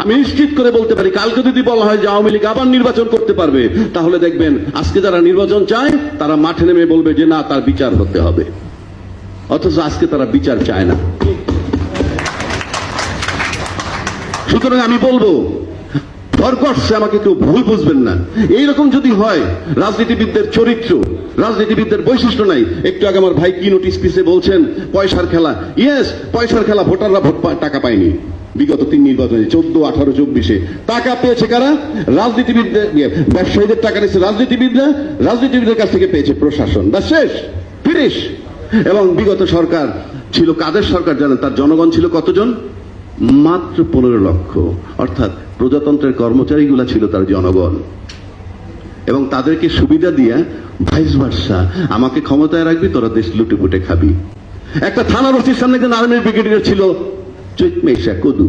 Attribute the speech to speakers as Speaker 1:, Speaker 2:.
Speaker 1: আমি নিশ্চিত করে বলতে পারি, কালকে যদি বলা হয় যে আওয়ামী লীগ আবার নির্বাচন করতে পারবে, তাহলে দেখবেন আজকে যারা নির্বাচন চায় তারা মাঠে নেমে বলবে যে না, তার বিচার হতে হবে। অথচ আজকে তারা বিচার চায় না। সুতরাং আমি বলবো, দরকারছে, আমাকে কেউ ভুল বুঝবেন না। এইরকম যদি হয়, রাজনীতিবিদদের চরিত্র, রাজনীতিবিদদের বৈশিষ্ট্য নাই। একটু আগে আমার ভাই কি নোটিশ পিসে বলছেন পয়সার খেলা। ইয়েস, পয়সার খেলা। ভোটাররা টাকা পায়নি বিগত 3 নির্বাচনে, 14, 18, 24-এ। টাকা পেয়েছে কারা? রাজনীতিবিদদের, ব্যবসায়ীদের টাকা নিয়েছে রাজনীতিবিদরা, রাজনীতিবিদদের কাছ থেকে পেয়েছে প্রশাসন। ব্যাস, শেষ, ফিনিশ। এবং বিগত সরকার ছিল কাদের সরকার জানেন? তার জনগণ ছিল কতজন? মাত্র 15 লক্ষ। অর্থাৎ প্রজাতন্ত্রের কর্মচারীগুলা ছিল তার জনগণ, এবং তাদেরকে সুবিধা দিয়া ভাইস ভার্সা, আমাকে ক্ষমতায় রাখবি, তোরা দেশ লুটেপুটে খাবি। একটা থানার ওসির সামনে একজন আর্মির ব্রিগেডিয়ার ছিল, চৈতমেশা কদু।